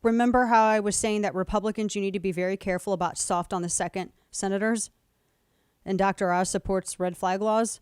remember how I was saying that Republicans, you need to be very careful about soft on the second senators? And Dr. Oz supports red flag laws.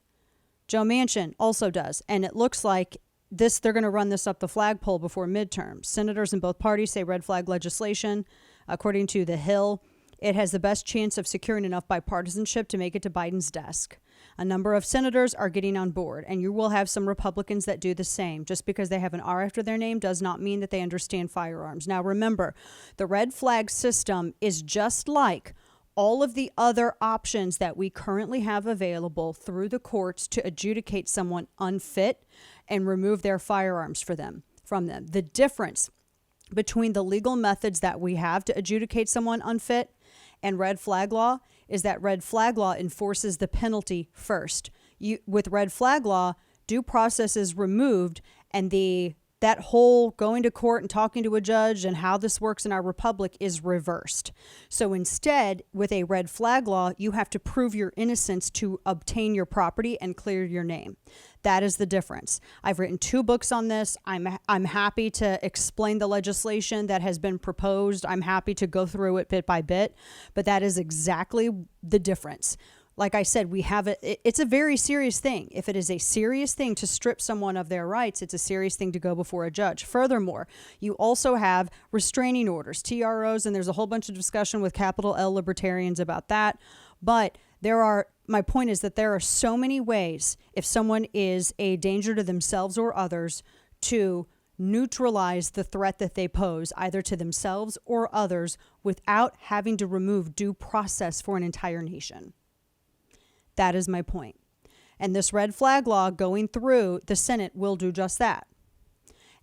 Joe Manchin also does. And it looks like they're going to run this up the flagpole before midterms. Senators in both parties say red flag legislation. According to The Hill, it has the best chance of securing enough bipartisanship to make it to Biden's desk. A number of senators are getting on board, and you will have some Republicans that do the same. Just because they have an R after their name does not mean that they understand firearms. Now, remember, the red flag system is just like all of the other options that we currently have available through the courts to adjudicate someone unfit and remove their firearms from them. The difference between the legal methods that we have to adjudicate someone unfit and red flag law is that red flag law enforces the penalty first. With red flag law, due process is removed, and that whole going to court and talking to a judge and how this works in our republic is reversed. So instead, with a red flag law, you have to prove your innocence to obtain your property and clear your name. That is the difference. I've written 2 books on this. I'm happy to explain the legislation that has been proposed. I'm happy to go through it bit by bit, but that is exactly the difference. Like I said, it's a very serious thing. If it is a serious thing to strip someone of their rights, it's a serious thing to go before a judge. Furthermore, you also have restraining orders, TROs, and there's a whole bunch of discussion with capital L libertarians about that. But my point is that there are so many ways, if someone is a danger to themselves or others, to neutralize the threat that they pose, either to themselves or others, without having to remove due process for an entire nation. That is my point. And this red flag law going through the Senate will do just that.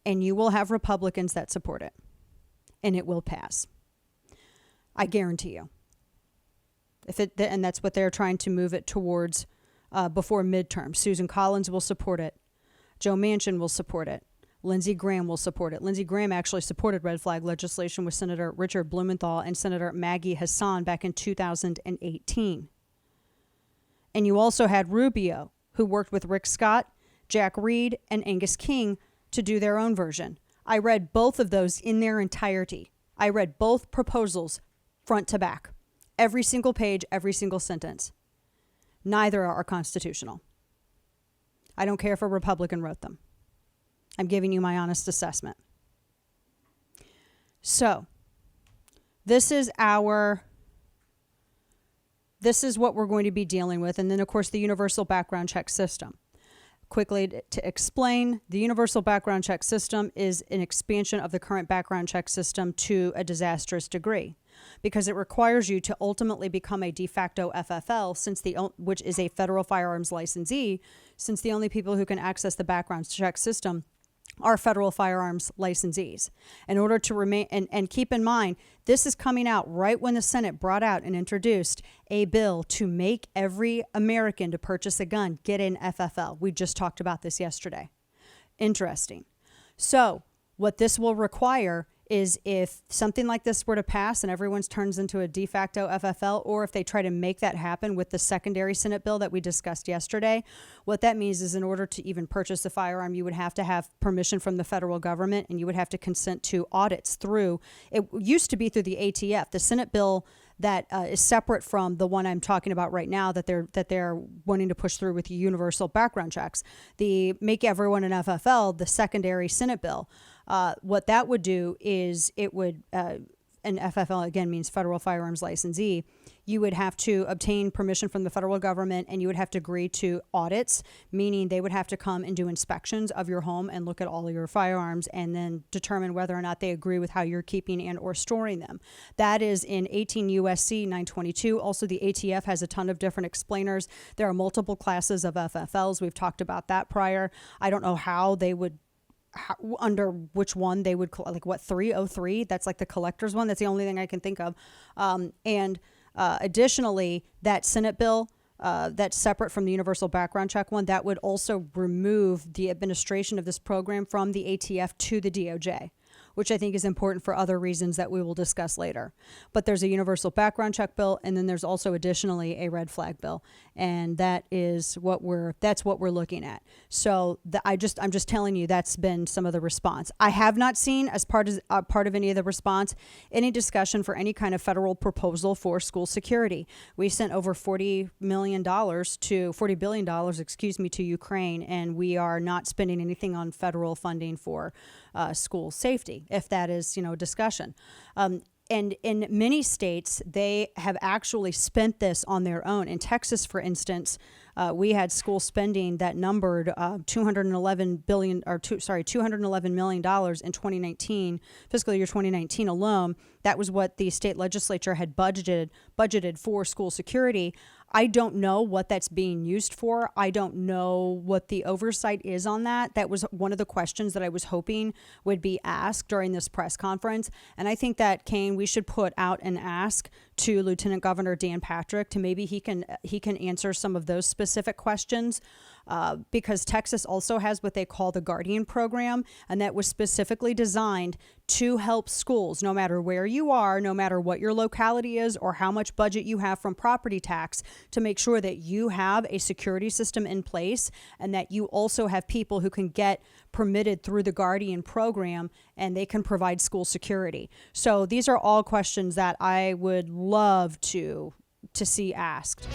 And you will have Republicans that support it. And it will pass. I guarantee you. And that's what they're trying to move it towards before midterm. Susan Collins will support it. Joe Manchin will support it. Lindsey Graham will support it. Lindsey Graham actually supported red flag legislation with Senator Richard Blumenthal and Senator Maggie Hassan back in 2018. And you also had Rubio, who worked with Rick Scott, Jack Reed, and Angus King to do their own version. I read both of those in their entirety. I read both proposals front to back. Every single page, every single sentence. Neither are constitutional. I don't care if a Republican wrote them. I'm giving you my honest assessment. So, this is what we're going to be dealing with. And then, of course, the universal background check system. Quickly to explain, the universal background check system is an expansion of the current background check system to a disastrous degree because it requires you to ultimately become a de facto FFL, which is a federal firearms licensee, since the only people who can access the background check system are federal firearms licensees. In order to remain, and keep in mind, this is coming out right when the Senate brought out and introduced a bill to make every American to purchase a gun get an FFL. We just talked about this yesterday. Interesting. So what this will require is if something like this were to pass and everyone's turns into a de facto FFL, or if they try to make that happen with the secondary Senate bill that we discussed yesterday, what that means is in order to even purchase a firearm, you would have to have permission from the federal government, and you would have to consent to audits through, it used to be through the ATF. The Senate bill that is separate from the one I'm talking about right now that they're wanting to push through with the universal background checks. The Make Everyone an FFL, the secondary Senate bill, what that would do is it would, an FFL again means federal firearms licensee, you would have to obtain permission from the federal government, and you would have to agree to audits, meaning they would have to come and do inspections of your home and look at all of your firearms and then determine whether or not they agree with how you're keeping and or storing them. That is in 18 USC 922. Also, the ATF has a ton of different explainers. There are multiple classes of FFLs. We've talked about that prior. I don't know how they would under which one they would, like what, 303? That's like the collector's one. That's the only thing I can think of. Additionally, that Senate bill that's separate from the universal background check one, that would also remove the administration of this program from the ATF to the DOJ, which I think is important for other reasons that we will discuss later. But there's a universal background check bill, and then there's also additionally a red flag bill, and that's what we're looking at. So I'm just telling you that's been some of the response. I have not seen, as part of any of the response, any discussion for any kind of federal proposal for school security. We sent over $40 billion to Ukraine, and we are not spending anything on federal funding for school safety, if that is, discussion. And in many states, they have actually spent this on their own. In Texas, for instance, we had school spending that numbered $211 million in 2019, fiscal year 2019 alone. That was what the state legislature had budgeted for school security. I don't know what that's being used for. I don't know what the oversight is on that. That was one of the questions that I was hoping would be asked during this press conference. And I think that, Kane, we should put out an ask to Lieutenant Governor Dan Patrick to maybe he can answer some of those specific questions. Because Texas also has what they call the Guardian program, and that was specifically designed to help schools, no matter where you are, no matter what your locality is or how much budget you have from property tax, to make sure that you have a security system in place and that you also have people who can get permitted through the Guardian program and they can provide school security. So these are all questions that I would love to see asked.